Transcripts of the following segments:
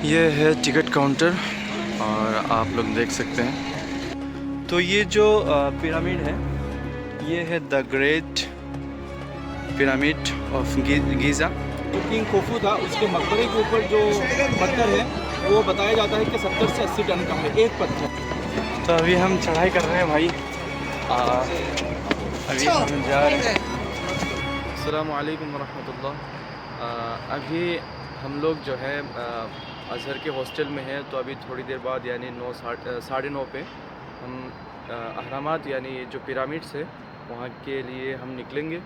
ये है ticket counter और आप लोग देख सकते हैं। तो ये जो पिरामिड है ये है the great pyramid of Giza. जो किंग खोफू था उसके मकबरे के ऊपर जो पत्थर है वो बताया जाता है कि 70 से 80 टन का है एक पत्थर। तो अभी हम चढ़ाई कर रहे हैं भाई। अभी हम जा रहे हैं। अस्सलामु अलैकुम वरहमतुल्लाह। अभी हम लोग जो है अज़हर के हॉस्टल में हैं। तो अभी थोड़ी देर बाद यानी 9 पे हम अहरामात यानी जो पिरामिड्स है वहाँ के लिए हम निकलेंगे।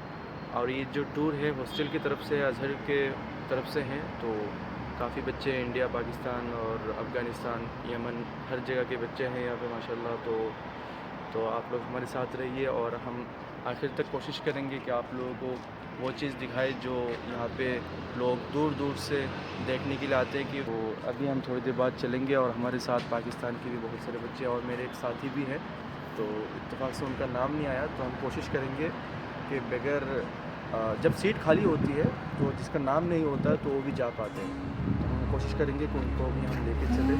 और ये जो टूर है हॉस्टल की तरफ से अज़हर के तरफ से हैं। तो काफ़ी बच्चे इंडिया, पाकिस्तान और अफ़गानिस्तान, यमन हर जगह के बच्चे हैं यहाँ पे माशाल्लाह। तो आप लोग हमारे साथ रहिए और हम आखिर तक कोशिश करेंगे कि आप लोगों को वो चीज़ दिखाए जो यहाँ पे लोग दूर दूर से देखने के लिए आते हैं। कि वो अभी हम थोड़ी देर बाद चलेंगे और हमारे साथ पाकिस्तान के भी बहुत सारे बच्चे और मेरे एक साथी भी हैं। तो इत्तेफाक से उनका नाम नहीं आया तो हम कोशिश करेंगे कि बगैर जब सीट खाली होती है तो जिसका नाम नहीं होता तो वो भी जा पाते हैं। तो हम कोशिश करेंगे कि उनको भी हम लेके चलें।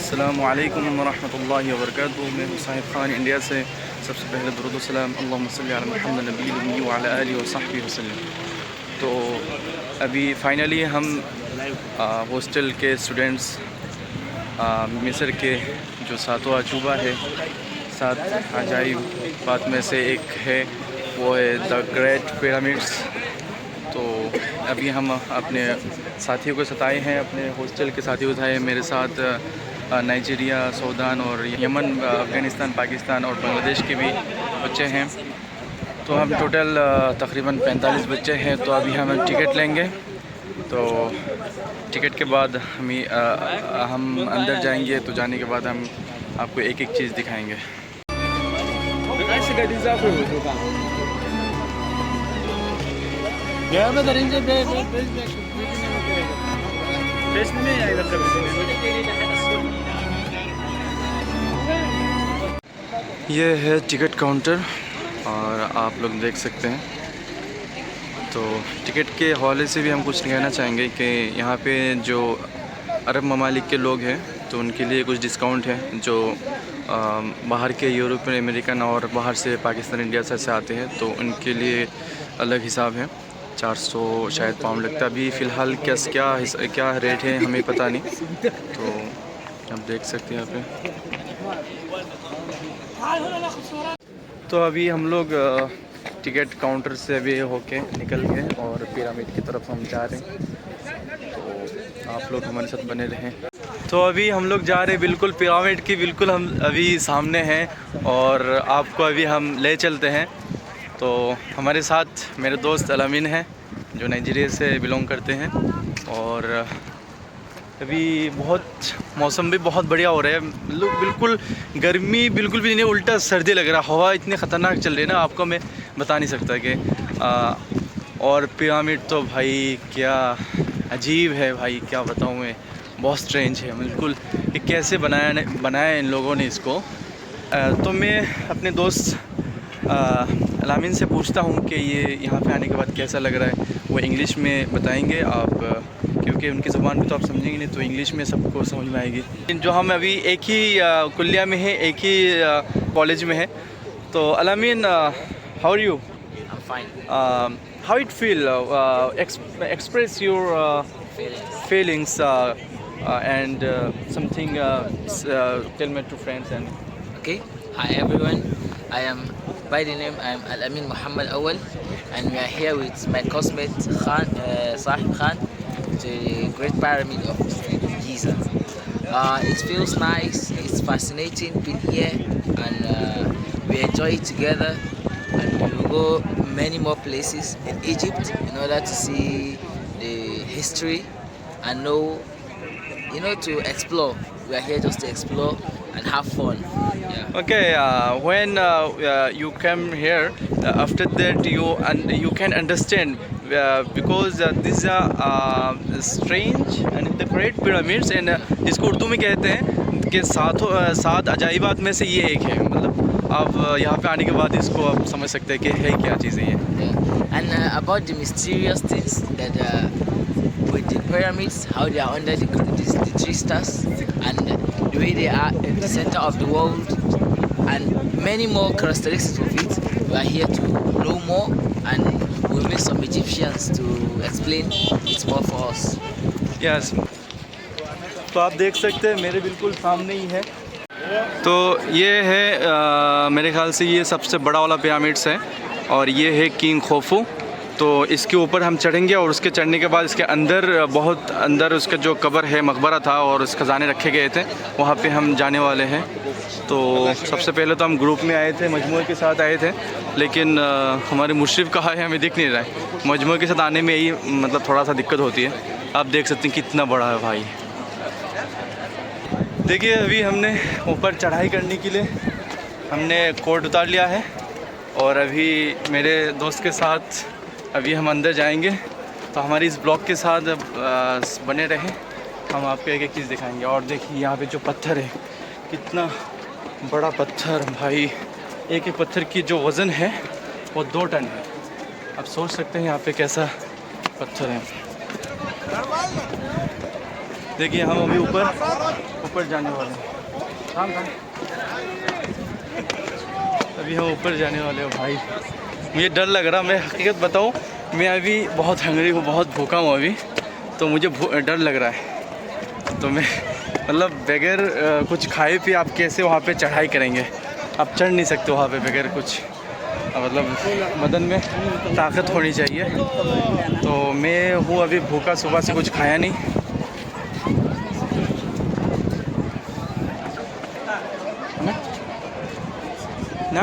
अस्सलामु अलैकुम वरहमतुल्लाहि वबरकातुहू। मैं हुसैन ख़ान इंडिया से। सबसे पहले दुरूद व सलाम अल्लाहुम्मा सल्लि अला मुहम्मद नबील उम्मी व अला आलिहि व सहबिहि वसल्लम। तो अभी फाइनली हम हॉस्टल के स्टूडेंट्स मिस्र के जो सातों अजूबा है, 7 अजाइब बात में से एक है वो है द ग्रेट पिरामिड्स। तो अभी हम अपने साथियों को सताए हैं, अपने हॉस्टल के साथियों को सताए हैं। मेरे साथ नाइजीरिया, सूडान और यमन, अफ़गानिस्तान, पाकिस्तान और बांग्लादेश के भी बच्चे हैं। तो हम टोटल तकरीबन 45 बच्चे हैं। तो अभी हम टिकट लेंगे। तो टिकट के बाद हम अंदर जाएंगे। तो जाने के बाद हम आपको एक एक चीज़ दिखाएंगे। ये है टिकट काउंटर और आप लोग देख सकते हैं। तो टिकट के हवाले से भी हम कुछ कहना चाहेंगे कि यहाँ पे जो अरब ममालिक के लोग हैं तो उनके लिए कुछ डिस्काउंट है। जो बाहर के यूरोपियन, अमेरिकन और बाहर से पाकिस्तान, इंडिया से आते हैं तो उनके लिए अलग हिसाब है। 400 शायद पाउंड लगता है। अभी फ़िलहाल क्या रेट है हमें पता नहीं। तो आप देख सकते हैं यहाँ पे। तो अभी हम लोग टिकट काउंटर से अभी होके निकल गए और पिरामिड की तरफ हम जा रहे हैं। तो आप लोग हमारे साथ बने रहें। तो अभी हम लोग जा रहे हैं बिल्कुल पिरामिड की बिल्कुल हम अभी सामने हैं और आपको अभी हम ले चलते हैं। तो हमारे साथ मेरे दोस्त अलामीन हैं जो नाइजीरिया से बिलोंग करते हैं। और अभी मौसम भी बहुत बढ़िया हो रहा है। बिल्कुल गर्मी बिल्कुल भी नहीं, उल्टा सर्दी लग रहा है। हवा इतनी ख़तरनाक चल रही है ना, आपको मैं बता नहीं सकता कि और पिरामिड तो भाई क्या अजीब है भाई, क्या बताऊँ मैं। बहुत स्ट्रेंज है बिल्कुल। ये कैसे बनाया इन लोगों ने इसको। तो मैं अपने दोस्त अलामीन से पूछता हूँ कि ये यहाँ पे आने के बाद कैसा लग रहा है। वो इंग्लिश में बताएंगे आप, क्योंकि उनकी ज़ुबान में तो आप समझेंगे नहीं, तो इंग्लिश में सबको समझ में आएगी। जो हम अभी एक ही कुलिया में हैं, एक ही कॉलेज में हैं। तो Alamin, how are you? Fine. How it feel? Express your feelings and something. Tell me to friends and. Okay. Hi everyone. I am by the name I am Al Amin Muhammad Awal, and we are here with my classmate Khan Sahib Khan, the Great Pyramid of Giza. It feels nice. It's fascinating being here, and we enjoy it together. And we will go many more places in Egypt in order to see the history and know, to explore. We are here just to explore and have fun. Yeah. Okay, when you come here, after that you can understand because these are strange and the great pyramids, and जिसको उर्दू में कहते हैं कि सात अजाइबात में से ये एक है. मतलब आप यहाँ पे आने के बाद इसको आप समझ सकते हैं कि है क्या चीज़ें ये. Yeah. And about the mysterious things that with the pyramids, how they are under the 3 stars, and the way they are in the center of the world, and many more characteristics of it. We are here to know more, and we'll meet some Egyptians to explain it more for us. Yes, तो आप देख सकते हैं मेरे बिल्कुल सामने ही है. तो ये है मेरे ख्याल से ये सबसे बड़ा वाला पिरामिड्स है, और ये है किंग खोफू. तो इसके ऊपर हम चढ़ेंगे, और उसके चढ़ने के बाद इसके अंदर बहुत अंदर उसका जो कब्र है, मकबरा था, और उसके खजाने रखे गए थे, वहाँ पे हम जाने वाले हैं. तो सबसे पहले तो हम ग्रुप में आए थे, मजमूए के साथ आए थे, लेकिन हमारे मुशरिफ कहाँ है हमें दिख नहीं रहा है. मजमूए के साथ आने में ही मतलब थोड़ा सा दिक्कत होती है. आप देख सकते हैं कितना बड़ा है भाई. देखिए अभी हमने ऊपर चढ़ाई करने के लिए हमने कोट उतार लिया है, और अभी मेरे दोस्त के साथ अभी हम अंदर जाएंगे. तो हमारी इस ब्लॉग के साथ बने रहें, हम आपको एक एक चीज़ दिखाएंगे. और देखिए यहाँ पे जो पत्थर है, कितना बड़ा पत्थर भाई. एक एक पत्थर की जो वज़न है वो 2 टन है. आप सोच सकते हैं यहाँ पे कैसा पत्थर है. देखिए हम अभी ऊपर जाने वाले हैं. अभी हम ऊपर जाने वाले हैं भाई. मुझे डर लग रहा, मैं हकीकत बताऊं, मैं अभी बहुत हंगरी हूँ, बहुत भूखा हूँ अभी. तो मुझे डर लग रहा है. तो मैं मतलब बगैर कुछ खाए पिए आप कैसे वहाँ पे चढ़ाई करेंगे? आप चढ़ नहीं सकते वहाँ पे बगैर कुछ, मतलब बदन में ताकत होनी चाहिए. तो मैं हूँ अभी भूखा, सुबह से कुछ खाया नहीं. ना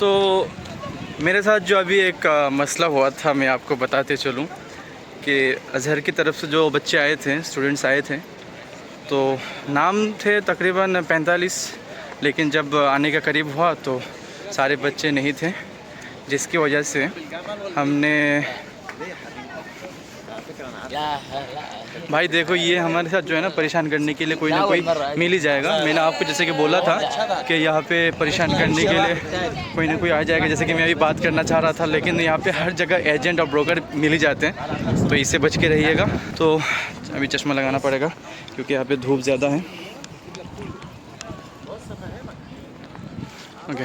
तो मेरे साथ जो अभी एक मसला हुआ था, मैं आपको बताते चलूँ कि अज़हर की तरफ से जो बच्चे आए थे, स्टूडेंट्स आए थे, तो नाम थे तकरीबन 45, लेकिन जब आने का करीब हुआ तो सारे बच्चे नहीं थे, जिसकी वजह से हमने भाई देखो ये हमारे साथ जो है ना परेशान करने के लिए कोई ना कोई मिल ही जाएगा. मैंने आपको जैसे कि बोला था कि यहाँ पे परेशान करने के लिए कोई ना कोई आ जाएगा. जैसे कि मैं अभी बात करना चाह रहा था, लेकिन यहाँ पे हर जगह एजेंट और ब्रोकर मिल ही जाते हैं, तो इससे बच के रहिएगा. तो अभी चश्मा लगाना पड़ेगा क्योंकि यहाँ पे धूप ज़्यादा है. ओके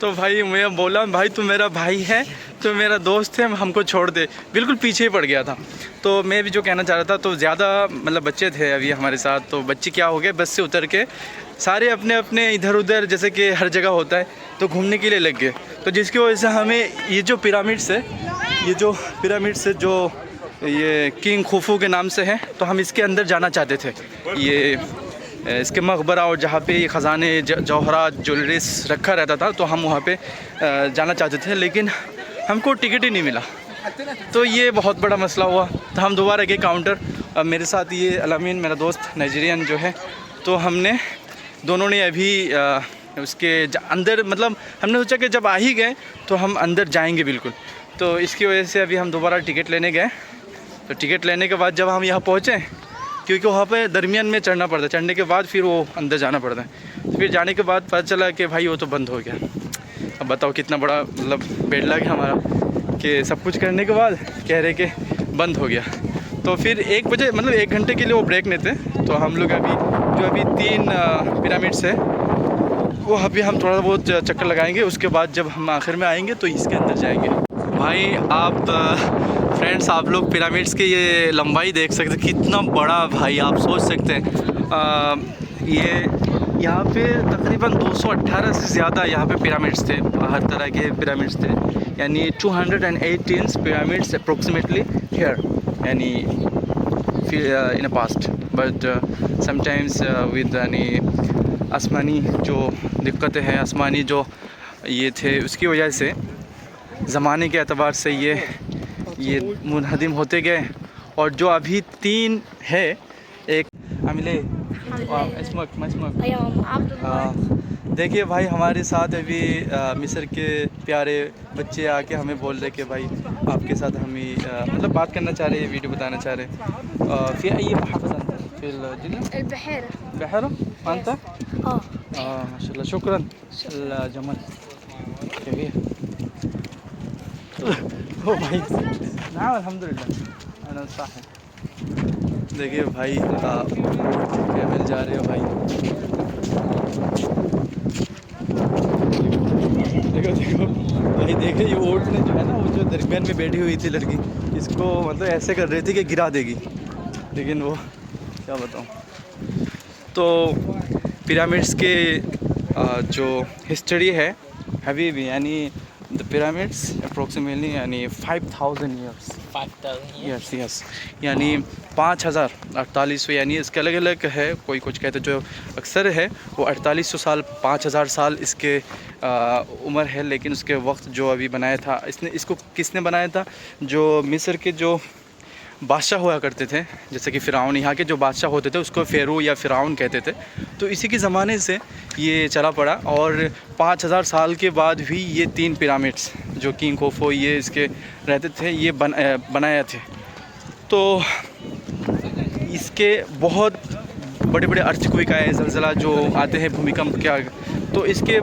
तो भाई मैं बोला भाई तू मेरा भाई है, तो मेरा दोस्त है, हमको छोड़ दे. बिल्कुल पीछे ही पड़ गया था. तो मैं भी जो कहना चाह रहा था, तो ज़्यादा मतलब बच्चे थे अभी हमारे साथ. तो बच्चे क्या हो गए, बस से उतर के सारे अपने अपने इधर उधर जैसे कि हर जगह होता है तो घूमने के लिए लग गए. तो जिसकी वजह से हमें ये जो पिरामिड्स है, जो ये किंग खुफू के नाम से है, तो हम इसके अंदर जाना चाहते थे. ये इसके मकबरा और जहाँ पे ये ख़जाने जौहरात ज्वेलरीज रखा रहता था, तो हम वहाँ पे जाना चाहते थे, लेकिन हमको टिकट ही नहीं मिला. तो ये बहुत बड़ा मसला हुआ. तो हम दोबारा गए काउंटर. अब मेरे साथ ये अलामीन मेरा दोस्त नाइजीरियन जो है, तो हमने दोनों ने अभी उसके अंदर मतलब हमने सोचा कि जब आ ही गए तो हम अंदर जाएंगे बिल्कुल. तो इसकी वजह से अभी हम दोबारा टिकट लेने गए. तो टिकट लेने के बाद जब हम यहाँ पहुँचे, क्योंकि वहाँ पे दरमियान में चढ़ना पड़ता है, चढ़ने के बाद फिर वो अंदर जाना पड़ता है. फिर जाने के बाद पता चला कि भाई वो तो बंद हो गया. अब बताओ कितना बड़ा मतलब बेड लग है हमारा कि सब कुछ करने के बाद कह रहे कि बंद हो गया. तो फिर 1 बजे मतलब 1 घंटे के लिए वो ब्रेक लेते. तो हम लोग अभी 3 पिरामिड्स है, वो अभी हम थोड़ा बहुत चक्कर लगाएंगे. उसके बाद जब हम आखिर में आएंगे तो इसके अंदर जाएंगे. भाई आप फ्रेंड्स आप लोग पिरामिड्स की ये लंबाई देख सकते हैं, कितना बड़ा भाई आप सोच सकते हैं। ये यहाँ पे तकरीबन 218 से ज़्यादा यहाँ पे पिरामिड्स थे, हर तरह के पिरामिड्स थे, यानी 218 पिरामिड्स अप्रोक्सीमेटली हियर, यानी in a past, but sometimes with यानी आसमानी जो दिक्कतें हैं, आसमानी जो ये थे, उसकी वजह से ज़माने के एतबार से ये मुनहदिम होते गए। और जो अभी 3 है, एक अमिले देखिए भाई हमारे साथ अभी मिस्र के प्यारे बच्चे आके हमें बोल रहे कि भाई आपके साथ हम ही मतलब बात करना चाह रहे हैं, वीडियो बताना चाह रहे हैं। फिर ये बहर अंत माशाल्लाह, शुक्रन जमल ओ भाई ना अल्हम्दुलिल्लाह अना साहिब। देखिए भाई कैमल जा रहे हो भाई, देखो देखो भाई, देखे ये ऊँट ने जो है ना, वो जो दरमियान में बैठी हुई थी लड़की, इसको मतलब ऐसे कर रही थी कि गिरा देगी, लेकिन वो क्या बताऊँ। तो पिरामिड्स के जो हिस्ट्री है अभी भी, यानी द पिरामिड्स अप्रोक्सीमेटली यानी 5000 ईयर्स, 5,000 यस यस, यानी 5048, यानी इसके अलग अलग है, कोई कुछ कहते हैं, जो अक्सर है वो 4800 साल 5000 साल इसके उम्र है। लेकिन उसके वक्त जो अभी बनाया था, इसको किसने बनाया था? जो मिस्र के जो बादशाह हुआ करते थे, जैसे कि फ़िरौन, यहाँ के जो बादशाह होते थे उसको फ़ेरो या फ़िरौन कहते थे। तो इसी के ज़माने से ये चला पड़ा, और 5000 साल के बाद भी ये 3 पिरामिड्स जो किंग खोफो ये इसके रहते थे, ये बनाए थे। तो इसके बहुत बड़े बड़े अर्थक्वेक आए, ज़लज़ला जो आते हैं, भूमिकंप क्या, तो इसके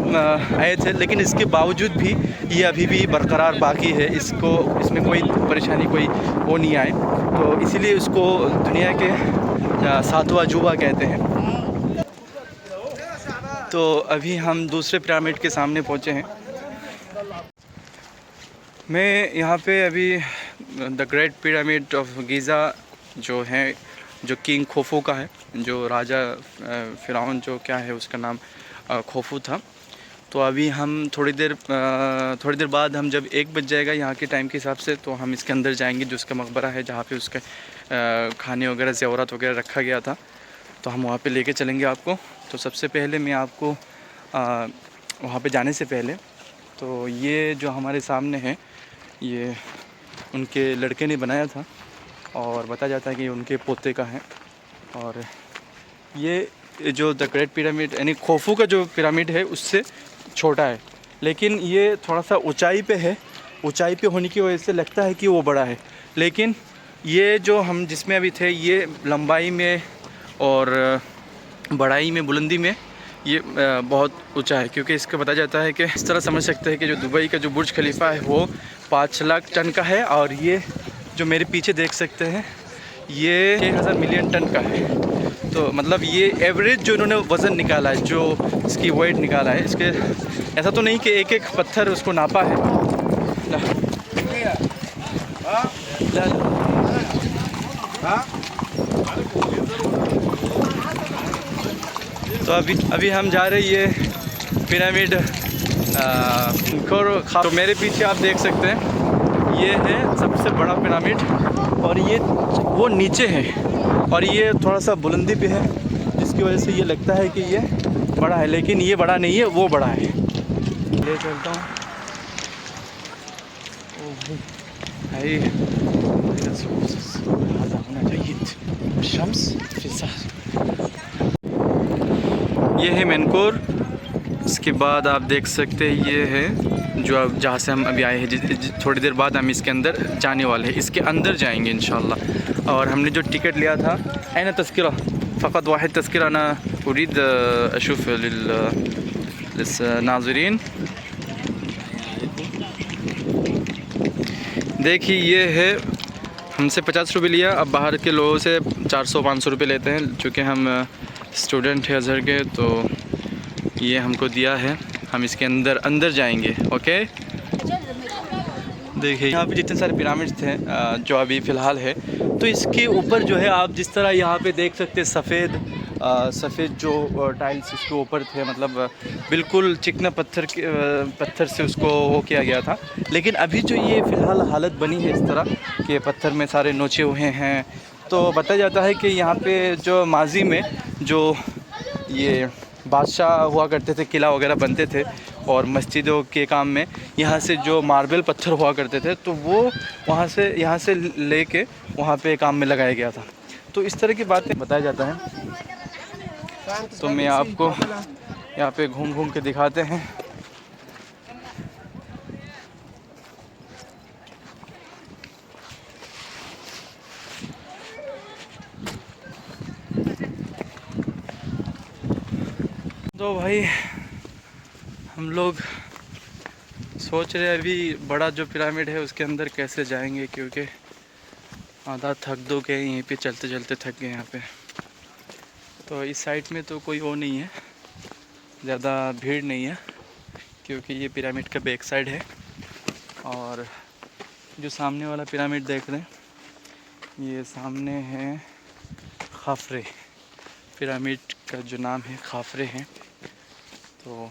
आए थे, लेकिन इसके बावजूद भी ये अभी भी बरकरार बाकी है, इसमें कोई परेशानी कोई वो नहीं आए। तो इसीलिए उसको दुनिया के 7वां अजूबा कहते हैं। तो अभी हम दूसरे पिरामिड के सामने पहुँचे हैं। मैं यहाँ पे अभी the great pyramid of Giza जो है, जो किंग खोफू का है, जो राजा फ़िरौन जो क्या है उसका नाम खोफू था। तो अभी हम थोड़ी देर बाद, हम जब 1 बज जाएगा यहाँ के टाइम के हिसाब से, तो हम इसके अंदर जाएंगे, जो उसका मकबरा है, जहाँ पे उसके खाने वगैरह ज़ेवरात वगैरह रखा गया था, तो हम वहाँ पे लेके चलेंगे आपको। तो सबसे पहले मैं आपको वहाँ पे जाने से पहले, तो ये जो हमारे सामने है, ये उनके लड़के ने बनाया था, और बताया जाता है कि उनके पोते का है। और ये जो द ग्रेट पिरामिड यानी खोफू का जो पिरामिड है उससे छोटा है, लेकिन ये थोड़ा सा ऊंचाई पे है, ऊंचाई पे होने की वजह से लगता है कि वो बड़ा है। लेकिन ये जो हम जिसमें अभी थे, ये लंबाई में और बड़ाई में, बुलंदी में ये बहुत ऊंचा है, क्योंकि इसका बताया जाता है कि इस तरह समझ सकते हैं कि जो दुबई का जो बुर्ज खलीफा है वो 5 लाख टन का है, और ये जो मेरे पीछे देख सकते हैं ये 6000 मिलियन टन का है। तो मतलब ये एवरेज जो इन्होंने वज़न निकाला है, जो इसकी वेट निकाला है, इसके ऐसा तो नहीं कि एक एक पत्थर उसको नापा है। तो अभी हम जा रहे ये पिरामिड तो मेरे पीछे आप देख सकते हैं ये है सबसे बड़ा पिरामिड, और ये वो नीचे है, और ये थोड़ा सा बुलंदी पे है, जिसकी वजह से ये लगता है कि ये बड़ा है, लेकिन ये बड़ा नहीं है, वो बड़ा है। ले चलता हूँ। ये है मेनकोर। इसके बाद आप देख सकते हैं ये है जो अब जहाँ से हम अभी आए हैं, थोड़ी देर बाद हम इसके अंदर जाने वाले हैं, इसके अंदर जाएंगे इंशाल्लाह। और हमने जो टिकट लिया था, है ना तस्किरा, फ़कत वाहिद तस्किरा, ना उरीद अशूफ नाज़रीन। देखिए ये है, हमसे 50 रुपये लिया, अब बाहर के लोगों से 400-500 रुपये लेते हैं, चूँकि हम स्टूडेंट हैं अज़हर के, तो ये हमको दिया है। हम इसके अंदर जाएंगे। ओके, देखिए यहाँ पे जितने सारे पिरामिड्स थे जो अभी फ़िलहाल है, तो इसके ऊपर जो है आप जिस तरह यहाँ पे देख सकते हैं सफ़ेद जो टाइल्स इसके ऊपर थे, मतलब बिल्कुल चिकना पत्थर से उसको वो किया गया था। लेकिन अभी जो ये फ़िलहाल हालत बनी है इस तरह कि पत्थर में सारे नोचे हुए हैं। तो बताया जाता है कि यहाँ पे जो माजी में जो ये बादशाह हुआ करते थे, किला वगैरह बनते थे और मस्जिदों के काम में यहाँ से जो मार्बल पत्थर हुआ करते थे, तो वो यहाँ से लेके वहाँ पे काम में लगाया गया था। तो इस तरह की बातें बताया जाता है। तो मैं आपको यहाँ पे घूम घूम के दिखाते हैं। तो भाई हम लोग सोच रहे हैं अभी बड़ा जो पिरामिड है उसके अंदर कैसे जाएंगे, क्योंकि आधा थक दो के यहीं पे चलते चलते थक गए यहाँ पे। तो इस साइड में तो कोई वो नहीं है, ज़्यादा भीड़ नहीं है, क्योंकि ये पिरामिड का बैक साइड है। और जो सामने वाला पिरामिड देख रहे हैं, ये सामने है खाफरे, पिरामिड का जो नाम है खाफरे है। तो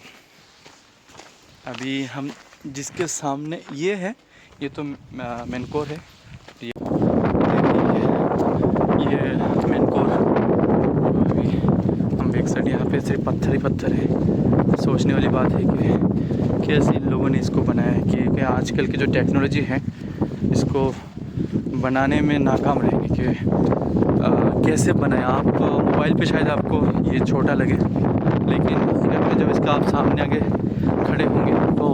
अभी हम जिसके सामने ये है, ये तो मेनकोर है, ये मेनकोर। अभी हम बैक साइड यहाँ पे सिर्फ पत्थर ही पत्थर है। सोचने वाली बात है कि कैसे इन लोगों ने इसको बनाया है, कि आजकल की जो टेक्नोलॉजी है इसको बनाने में नाकाम रहेंगे कि कैसे बनाया। आप मोबाइल पे शायद आपको ये छोटा लगे, लेकिन जब इसका आप सामने आगे खड़े होंगे तो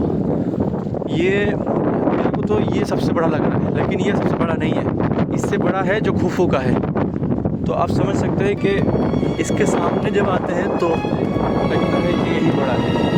ये मेरे को तो ये सबसे बड़ा लग रहा है। लेकिन ये सबसे बड़ा नहीं है, इससे बड़ा है जो खुफू का है। तो आप समझ सकते हैं कि इसके सामने जब आते हैं तो लगता है कि यही बड़ा है।